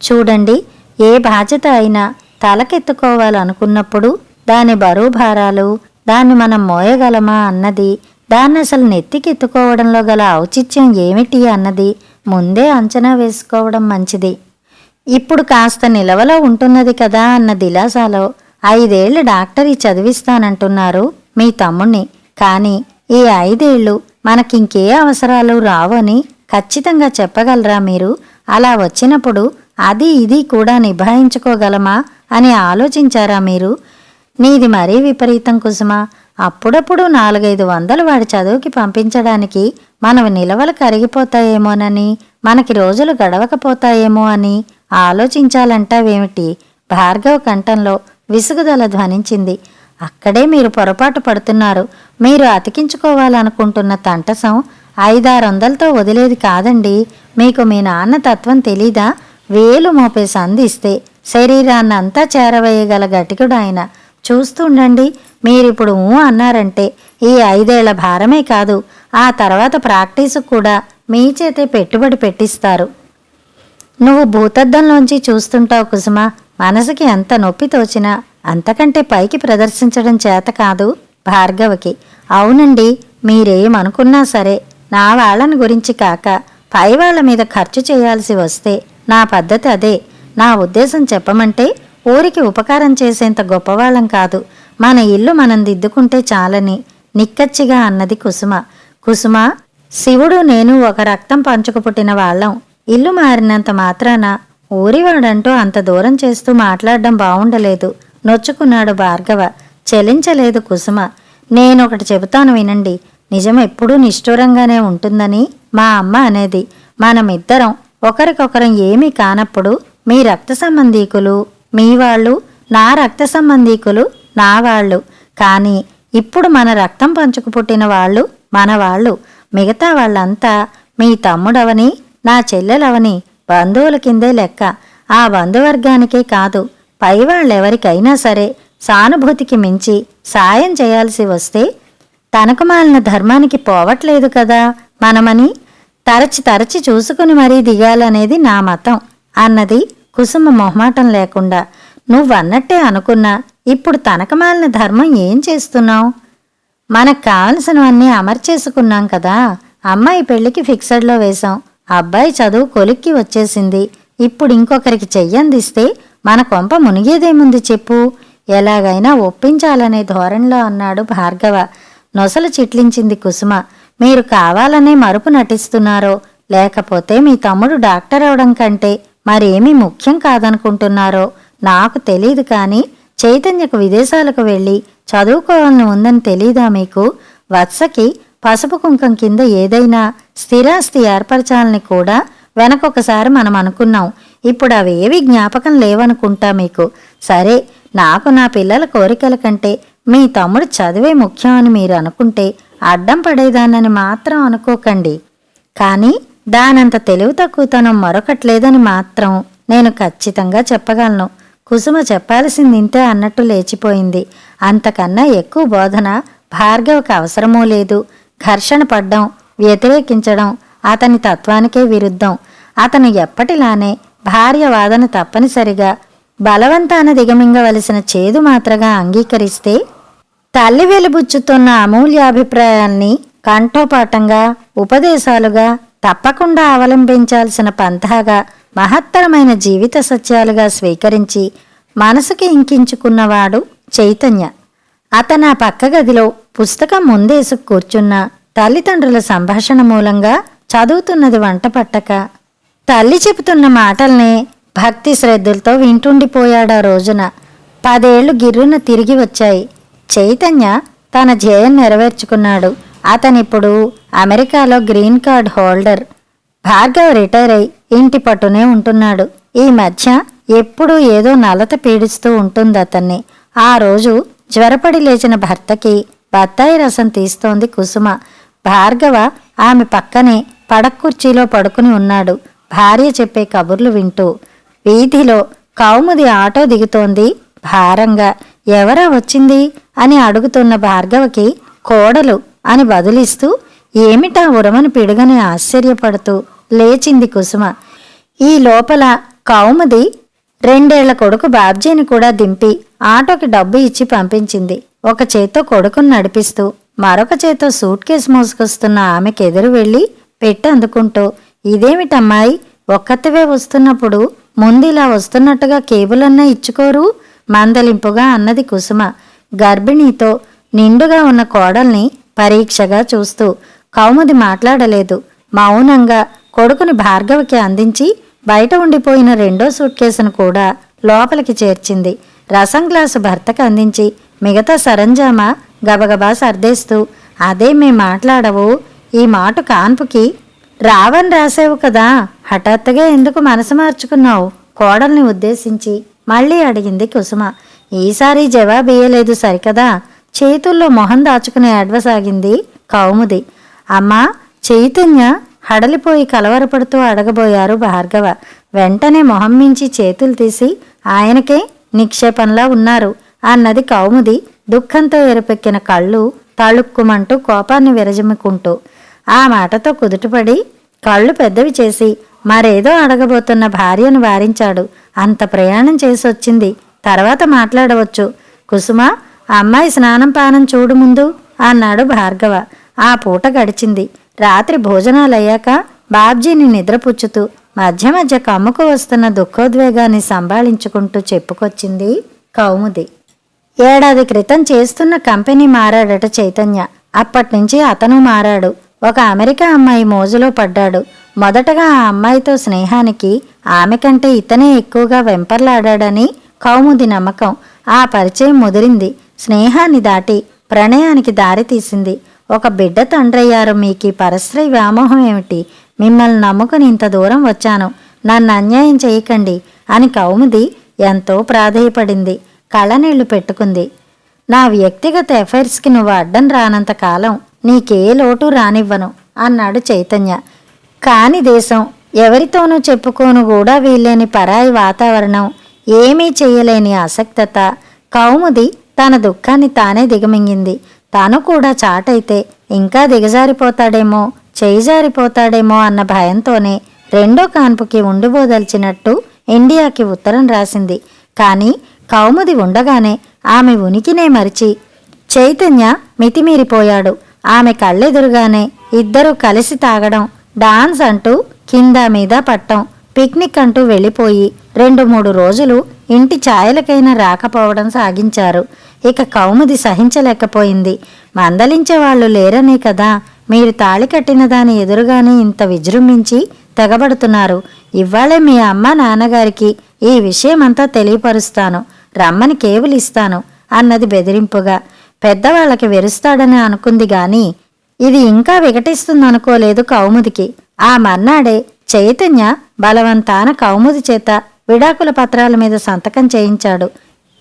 చూడండి, ఏ బాధ్యత అయినా తలకెత్తుకోవాలనుకున్నప్పుడు దాని బరువు భారాలు, దాన్ని మనం మోయగలమా అన్నది, దాన్ని అసలు నెత్తికెత్తుకోవడంలో గల ఔచిత్యం ఏమిటి అన్నది ముందే అంచనా వేసుకోవడం మంచిది. ఇప్పుడు కాస్త నిలవలో ఉంటున్నది కదా అన్న దిలాసాలో 5 ఏళ్లు డాక్టరీ చదివిస్తానంటున్నారు మీ తమ్ముణ్ణి. కానీ ఈ 5 ఏళ్లు మనకింకే అవసరాలు రావని ఖచ్చితంగా చెప్పగలరా మీరు? అలా వచ్చినప్పుడు అది ఇది కూడా నిభాయించుకోగలమా అని ఆలోచించారా మీరు? నీది మరీ విపరీతం కుసుమ. అప్పుడప్పుడు 4-5 వందలు వాడి చదువుకి పంపించడానికి మనం నిలవలు కరిగిపోతాయేమోనని, మనకి రోజులు గడవకపోతాయేమో అని ఆలోచించాలంటావేమిటి? భార్గవ్ కంఠంలో విసుగుదల ధ్వనించింది. అక్కడే మీరు పొరపాటు పడుతున్నారు. మీరు అతికించుకోవాలనుకుంటున్న తంటసం 500-600తో వదిలేది కాదండి. మీకు మీ నాన్న తత్వం తెలీదా? వేలు మోపే సంధిస్తే శరీరాన్నంతా చేరవేయగల గటికుడు ఆయన. చూస్తుండండి, మీరిప్పుడు అన్నారంటే ఈ 5 ఏళ్ల భారమే కాదు, ఆ తర్వాత ప్రాక్టీసు కూడా మీ చేతే పెట్టుబడి పెట్టిస్తారు. నువ్వు భూతద్దంలోంచి చూస్తుంటావు కుసుమ. మనసుకి ఎంత నొప్పి తోచినా అంతకంటే పైకి ప్రదర్శించడం చేత కాదు భార్గవకి. అవునండి, మీరేమనుకున్నా సరే నా వాళ్ళని గురించి కాక పై వాళ్ల మీద ఖర్చు చేయాల్సి వస్తే నా పద్ధతి అదే. నా ఉద్దేశం చెప్పమంటే ఊరికి ఉపకారం చేసేంత గొప్పవాళ్ళం కాదు. మన ఇల్లు మనం దిద్దుకుంటే చాలని నిక్కచ్చిగా అన్నది కుసుమ. కుసుమ, శివుడు నేను ఒక రక్తం పంచుకు పుట్టిన వాళ్ళం. ఇల్లు మారినంత మాత్రాన ఊరివాడంటూ అంత దూరం చేస్తూ మాట్లాడడం బావుండలేదు. నొచ్చుకున్నాడు భార్గవ. చెలించలేదు కుసుమ. నేనొకటి చెబుతాను వినండి. నిజం ఎప్పుడూ నిష్ఠూరంగానే ఉంటుందని మా అమ్మ అనేది. మనమిద్దరం ఒకరికొకరం ఏమీ కానప్పుడు మీ రక్త సంబంధీకులు, మీ వాళ్ళు నా రక్త సంబంధీకులు నా వాళ్ళు. కానీ ఇప్పుడు మన రక్తం పంచుకు పుట్టిన వాళ్ళు మన వాళ్ళు. మిగతా వాళ్ళంతా మీ తమ్ముడవని నా చెల్లెలవని బంధువుల కిందే లెక్క. ఆ బంధువర్గానికే కాదు, పైవాళ్ళెవరికైనా సరే సానుభూతికి మించి సాయం చేయాల్సి వస్తే తనకు మాలిన ధర్మానికి పోవట్లేదు కదా మనమని తరచి తరచి చూసుకుని మరీ దిగాలనేది నా మతం అన్నది కుసుమ మొహమాటం లేకుండా. నువ్వన్నట్టే అనుకున్నా. ఇప్పుడు తనకు మాలిన ధర్మం ఏం చేస్తున్నావు? మనకు కావలసినవన్నీ అమర్చేసుకున్నాం కదా. అమ్మాయి పెళ్లికి ఫిక్సెడ్లో వేశాం. అబ్బాయి చదువు కొలిక్కి వచ్చేసింది. ఇప్పుడు ఇంకొకరికి చెయ్యందిస్తే మన కొంప మునిగేదేముంది చెప్పు? ఎలాగైనా ఒప్పించాలనే ధోరణిలో అన్నాడు భార్గవ. నొసలు చిట్లించింది కుసుమ. మీరు కావాలనే మరుపు నటిస్తున్నారో లేకపోతే మీ తమ్ముడు డాక్టర్ అవడం కంటే మరేమీ ముఖ్యం కాదనుకుంటున్నారో నాకు తెలీదు. కానీ చైతన్యకు విదేశాలకు వెళ్ళి చదువుకోవాలని ఉందని తెలీదా మీకు? వత్సకి పసుపు కుంకం కింద ఏదైనా స్థిరాస్తి ఏర్పరచాలని కూడా వెనకొకసారి మనం అనుకున్నాం. ఇప్పుడు అవేవి జ్ఞాపకం లేవనుకుంటా మీకు. సరే, నాకు నా పిల్లల కోరికల కంటే మీ తమ్ముడు చదివే ముఖ్యం అని మీరు అనుకుంటే అడ్డం పడేదానని మాత్రం అనుకోకండి. కానీ దానంత తెలివి తక్కువతనం మరొకట్లేదని మాత్రం నేను ఖచ్చితంగా చెప్పగలను. కుసుమ చెప్పాల్సింది ఇంతే అన్నట్టు లేచిపోయింది. అంతకన్నా ఎక్కువ బోధన భార్గవకు అవసరమూ లేదు. ఘర్షణ పడ్డం, వ్యతిరేకించడం అతని తత్వానికే విరుద్ధం. అతను ఎప్పటిలానే భార్య వాదన తప్పనిసరిగా బలవంతాన దిగమింగవలసిన చేదు మాత్రగా అంగీకరిస్తే తల్లి వెలుబుచ్చుతున్న అమూల్యాభిప్రాయాల్ని కంఠోపాఠంగా ఉపదేశాలుగా తప్పకుండా అవలంబించాల్సిన పంథాగా మహత్తరమైన జీవిత సత్యాలుగా స్వీకరించి మనసుకి ఇంకించుకున్నవాడు చైతన్య. అతను ఆ పక్క గదిలో పుస్తకం ముందేసుకు కూర్చున్న తల్లిదండ్రుల సంభాషణ మూలంగా చదువుతున్నది వంట పట్టక తల్లి చెబుతున్న మాటల్నే భక్తి శ్రద్ధలతో వింటుండిపోయాడా రోజున. 10 ఏళ్లు గిర్రున తిరిగి వచ్చాయి. చైతన్య తన ధ్యేయం నెరవేర్చుకున్నాడు. అతనిప్పుడు అమెరికాలో green card holder. Bhargav retire అయి ఇంటి పట్టునే ఉంటున్నాడు. ఈ మధ్య ఎప్పుడూ ఏదో నలత పీడిస్తూ ఉంటుంది అతన్ని. ఆ రోజు జ్వరపడి లేచిన భర్తకి బత్తాయి రసం తీస్తోంది కుసుమ. భార్గవ ఆమె పక్కనే పడక్కుర్చీలో పడుకుని ఉన్నాడు, భార్య చెప్పే కబుర్లు వింటూ. వీధిలో కౌముది ఆటో దిగుతోంది భారంగా. ఎవరా వచ్చింది అని అడుగుతున్న భార్గవకి కోడలు అని బదులిస్తూ ఏమిటా ఉరమని పిడుగని ఆశ్చర్యపడుతూ లేచింది కుసుమ. ఈ లోపల కౌముది 2 ఏళ్ల కొడుకు బాబ్జీని కూడా దింపి ఆటోకి డబ్బు ఇచ్చి పంపించింది. ఒక చేత్తో కొడుకుని నడిపిస్తూ మరొక చేత్తో సూట్ కేసు మోసుకొస్తున్న ఆమెకు ఎదురు వెళ్ళి పెట్టి అందుకుంటూ, ఇదేమిటమ్మాయి ఒక్కతివే వస్తున్నప్పుడు ముందిలా వస్తున్నట్టుగా కేబులన్నా ఇచ్చుకోరు మందలింపుగా అన్నది కుసుమ గర్భిణీతో నిండుగా ఉన్న కోడల్ని పరీక్షగా చూస్తూ. కౌముది మాట్లాడలేదు. మౌనంగా కొడుకుని భార్గవకి అందించి బయట ఉండిపోయిన 2వ సూట్ కేసును కూడా లోపలికి చేర్చింది. రసం గ్లాసు భర్తకు అందించి మిగతా సరంజామా గబగబా సర్దేస్తూ, అదే మే మాట్లాడవు, ఈ మాట కాన్పుకి రావని రాసేవు కదా, హఠాత్తుగా ఎందుకు మనసు మార్చుకున్నావు కోడల్ని ఉద్దేశించి మళ్ళీ అడిగింది కుసుమ. ఈసారి జవాబియ్యలేదు సరికదా. చేతుల్లో మొహం దాచుకుని ఏడవసాగింది కౌముది. అమ్మా, చైతన్య హడలిపోయి కలవరపడుతూ అడగబోయారు భార్గవ. వెంటనే మొహం మించి చేతులు తీసి ఆయనకే నిక్షేపంలా ఉన్నారు అన్నది కౌముది దుఃఖంతో ఎరుపెక్కిన కళ్ళు తళుక్కుమంటూ కోపాన్ని విరజిమ్ముకుంటూ. ఆ మాటతో కుదుటపడి కళ్ళు పెద్దవి చేసి మరేదో అడగబోతున్న భార్యను వారించాడు. అంత ప్రయాణం చేసొచ్చింది, తర్వాత మాట్లాడవచ్చు. కుసుమ, అమ్మాయి స్నానం పానం చూడు ముందు అన్నాడు భార్గవ. ఆ పూట గడిచింది. రాత్రి భోజనాలయ్యాక బాబ్జీని నిద్రపుచ్చుతూ మధ్య మధ్య కమ్ముకు వస్తున్న దుఃఖోద్వేగాన్ని సంభాళించుకుంటూ చెప్పుకొచ్చింది కౌముది. 1 ఏడాది క్రితం చేస్తున్న కంపెనీ మారాడట చైతన్య. అప్పట్నుంచి అతను మారాడు. ఒక అమెరికా అమ్మాయి మోజులో పడ్డాడు. మొదటగా ఆ అమ్మాయితో స్నేహానికి ఆమె కంటే ఇతనే ఎక్కువగా వెంపర్లాడాడని కౌముది నమ్మకం. ఆ పరిచయం ముదిరింది. స్నేహాన్ని దాటి ప్రణయానికి దారితీసింది. ఒక బిడ్డ తండ్రయ్యారు. మీకీ పరస్త్రీ వ్యామోహం ఏమిటి? మిమ్మల్ని నమ్ముకుని ఇంత దూరం వచ్చాను, నన్ను అన్యాయం చేయకండి అని కౌముది ఎంతో ప్రాధేయపడింది. కళ్ళనీళ్లు పెట్టుకుంది. నా వ్యక్తిగత ఎఫైర్స్కి నువ్వు అడ్డం రానంత కాలం నీకే లోటు రానివ్వను అన్నాడు చైతన్య. కాని దేశం, ఎవరితోనూ చెప్పుకోను కూడా వీల్లేని పరాయి వాతావరణం, ఏమీ చెయ్యలేని అసక్తత. కౌముది తన దుఃఖాన్ని తానే దిగమింగింది. తాను కూడా చాటైతే ఇంకా దిగజారిపోతాడేమో, చేయిజారిపోతాడేమో అన్న భయంతోనే రెండో కాన్పుకి ఉండిపోదలిచినట్టు ఇండియాకి ఉత్తరం రాసింది. కానీ కౌముది ఉండగానే ఆమె ఉనికినే మరిచి చైతన్య మితిమీరిపోయాడు. ఆమె కళ్ళెదురుగానే ఇద్దరూ కలిసి తాగడం, డాన్స్ అంటూ కింద మీద పట్టం, పిక్నిక్ అంటూ వెళ్ళిపోయి 2-3 రోజులు ఇంటి ఛాయలకైనా రాకపోవడం సాగించారు. ఇక కౌముది సహించలేకపోయింది. మందలించేవాళ్లు లేరనే కదా మీరు తాళి కట్టిన దాని ఎదురుగానే ఇంత విజృంభించి తెగబడుతున్నారు. ఇవ్వాళే మీ అమ్మ నాన్నగారికి ఈ విషయమంతా తెలియపరుస్తాను, రమ్మని కేవులిస్తాను అన్నది బెదిరింపుగా. పెద్దవాళ్లకి వెరుస్తాడని అనుకుంది గాని ఇది ఇంకా వికటిస్తుందనుకోలేదు కౌముదికి. ఆ మర్నాడే చైతన్య బలవంతాన కౌముది చేత విడాకుల పత్రాల మీద సంతకం చేయించాడు.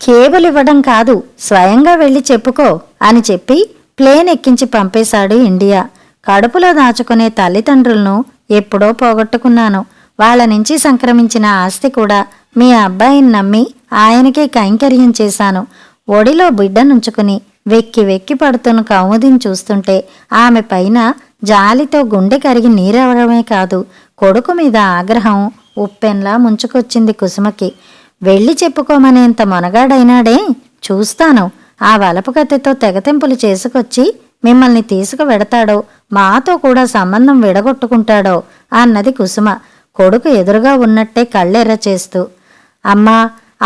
కేబుల్ ఇవ్వడం కాదు, స్వయంగా వెళ్ళి చెప్పుకో అని చెప్పి ప్లేన్ ఎక్కించి పంపేశాడు ఇండియా. కడుపులో దాచుకునే తల్లిదండ్రులను ఎప్పుడో పోగొట్టుకున్నాను. వాళ్ళ నుంచి సంక్రమించిన ఆస్తి కూడా మీ అబ్బాయిని నమ్మి ఆయనకే కైంకర్యం చేశాను. ఒడిలో బిడ్డనుంచుకుని వెక్కి వెక్కి పడుతున్న కౌముదిని చూస్తుంటే ఆమె పైన జాలితో గుండె కరిగి నీరవడమే కాదు, కొడుకు మీద ఆగ్రహం ఉప్పెన్లా ముంచుకొచ్చింది కుసుమకి. వెళ్ళి చెప్పుకోమనేంత మొనగాడైనాడే, చూస్తాను ఆ వలపు కత్తితో తెగతెంపులు చేసుకొచ్చి మిమ్మల్ని తీసుకువెడతాడో, మాతో కూడా సంబంధం విడగొట్టుకుంటాడో అన్నది కుసుమ కొడుకు ఎదురుగా ఉన్నట్టే కళ్ళెర్ర చేస్తూ. అమ్మా,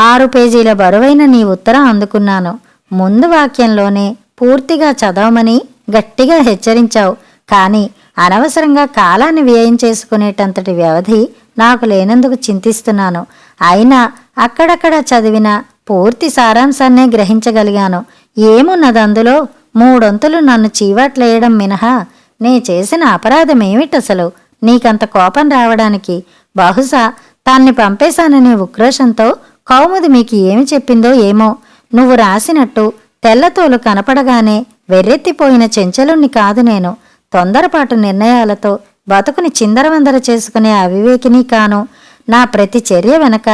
6 పేజీల బరువైన నీ ఉత్తరం అందుకున్నాను. ముందు వాక్యంలోనే పూర్తిగా చదవమని గట్టిగా హెచ్చరించావు. కానీ అనవసరంగా కాలాన్ని వ్యయం చేసుకునేటంతటి వ్యవధి నాకు లేనందుకు చింతిస్తున్నాను. అయినా అక్కడక్కడ చదివిన పూర్తి సారాంశాన్నే గ్రహించగలిగాను. ఏమున్నదందులో 3 వంతులు నన్ను చీవాట్లేయడం మినహా నే చేసిన అపరాధమేమిటసలు నీకంత కోపం రావడానికి? బహుశా తాన్ని పంపేశాననే ఉక్రోషంతో కౌముది మీకు ఏమి చెప్పిందో ఏమో. నువ్వు రాసినట్టు తెల్లతోలు కనపడగానే వెర్రెత్తిపోయిన చెంచలుణ్ణి కాదు నేను. తొందరపాటు నిర్ణయాలతో బతుకుని చిందరవందర చేసుకునే అవివేకిని కాను. నా ప్రతి చర్య వెనక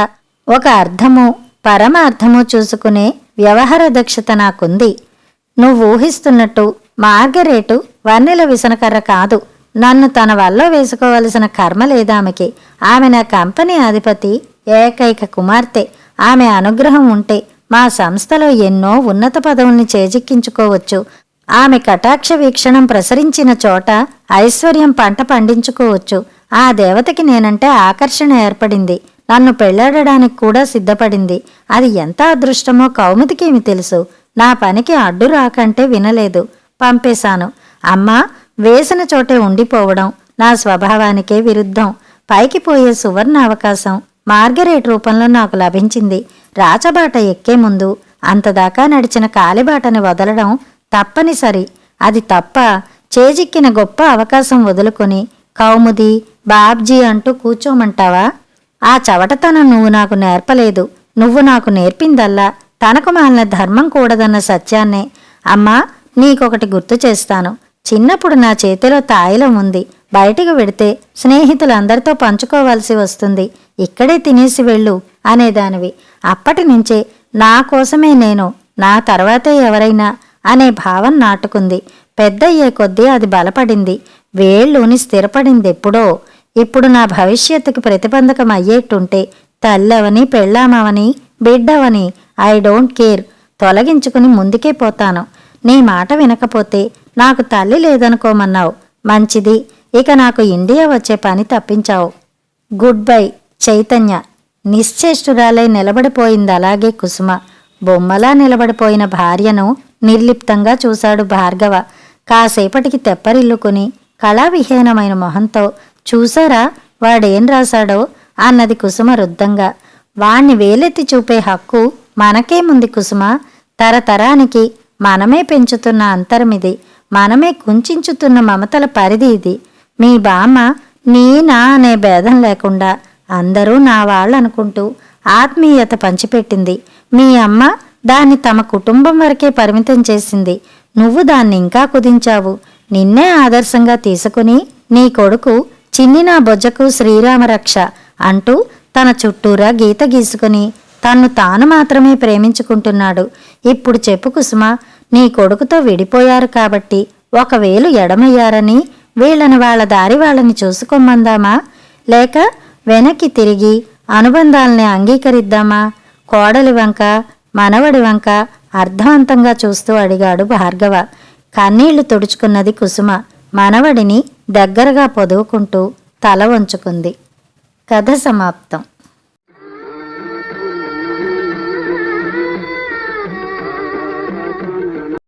ఒక అర్థము పరమార్థము చూసుకునే వ్యవహార దక్షత నాకుంది. నువ్వు ఊహిస్తున్నట్టు మార్గరేటు వన్నెల విసనకర్ర కాదు. నన్ను తన వల్ల వేసుకోవలసిన కర్మ లేదామెకి. ఆమె నా కంపెనీ అధిపతి ఏకైక కుమార్తె. ఆమె అనుగ్రహం ఉంటే మా సంస్థలో ఎన్నో ఉన్నత పదవుల్ని చేజిక్కించుకోవచ్చు. ఆమె కటాక్ష వీక్షణం ప్రసరించిన చోట ఐశ్వర్యం పంట పండించుకోవచ్చు. ఆ దేవతకి నేనంటే ఆకర్షణ ఏర్పడింది. నన్ను పెళ్లాడడానికి కూడా సిద్ధపడింది. అది ఎంత అదృష్టమో కౌముదికేమి తెలుసు. నా పనికి అడ్డు రాకంటే వినలేదు, పంపేశాను. అమ్మా, వేసిన చోటే ఉండిపోవడం నా స్వభావానికే విరుద్ధం. పైకి పోయే సువర్ణ అవకాశం మార్గరేట్ రూపంలో నాకు లభించింది. రాచబాట ఎక్కే ముందు అంతదాకా నడిచిన కాలిబాటని వదలడం తప్పనిసరి. అది తప్ప చేజిక్కిన గొప్ప అవకాశం వదులుకొని కౌముది బాబ్జీ అంటూ కూర్చోమంటావా? ఆ చవటతనం నువ్వు నాకు నేర్పలేదు. నువ్వు నాకు నేర్పిందల్లా తనకు మాలిన ధర్మం కూడదన్న సత్యాన్నే. అమ్మా, నీకొకటి గుర్తు చేస్తాను. చిన్నప్పుడు నా చేతిలో తాయిలం ఉంది. బయటికి వెడితే స్నేహితులందరితో పంచుకోవాల్సి వస్తుంది. ఇక్కడే తినేసి వెళ్ళు అనేదానివి. అప్పటి నుంచే నా కోసమే నేను, నా తర్వాతే ఎవరైనా అనే భావం నాటుకుంది. పెద్దయ్యే కొద్దీ అది బలపడింది. వేళ్ళూని స్థిరపడిందెప్పుడో. ఇప్పుడు నా భవిష్యత్తుకి ప్రతిబంధకం అయ్యేట్టుంటే తల్లవని, పెళ్ళామవని, బిడ్డవని ఐ డోంట్ కేర్ తొలగించుకుని ముందుకే పోతాను. నీ మాట వినకపోతే నాకు తల్లి లేదనుకోమన్నావు. మంచిది. ఇక నాకు ఇండియా వచ్చే పని తప్పించావు. Good bye Chaitanya. నిశ్చేష్టురాలై నిలబడిపోయింది అలాగే కుసుమ. బొమ్మలా నిలబడిపోయిన భార్యను నిర్లిప్తంగా చూశాడు భార్గవ. కాసేపటికి తెప్పరిల్లుకుని కళావిహీనమైన మొహంతో, చూసారా వాడేం రాశాడో అన్నది కుసుమ రుద్ధంగా. వాణ్ణి వేలెత్తి చూపే హక్కు మనకేముంది కుసుమ? తరతరానికి మనమే పెంచుతున్న అంతరమిది. మనమే కుంచుతున్న మమతల పరిధి ఇది. మీ బామ్మ నీ నా అనే భేదం లేకుండా అందరూ నా వాళ్ళనుకుంటూ ఆత్మీయత పంచిపెట్టింది. మీ అమ్మ దాన్ని తమ కుటుంబం వరకే పరిమితం చేసింది. నువ్వు దాన్ని ఇంకా కుదించావు. నిన్నే ఆదర్శంగా తీసుకుని నీ కొడుకు చిన్ని నా బొజ్జకు శ్రీరామరక్ష అంటూ తన చుట్టూరా గీత గీసుకుని తన్ను తాను మాత్రమే ప్రేమించుకుంటున్నాడు. ఇప్పుడు చెప్పు కుసుమ, నీ కొడుకుతో విడిపోయారు కాబట్టి ఒకవేళ ఎడమయ్యారని వీళ్ళని వాళ్ళ దారి వాళ్ళని చూసుకోమందామా, లేక వెనక్కి తిరిగి అనుబంధాల్ని అంగీకరిద్దామా? కోడలి వంక మనవడి వంక అర్థవంతంగా చూస్తూ అడిగాడు భార్గవ. కన్నీళ్లు తుడుచుకున్నది కుసుమ. మనవడిని దగ్గరగా పొదువుకుంటూ తల వంచుకుంది. కథ సమాప్తం.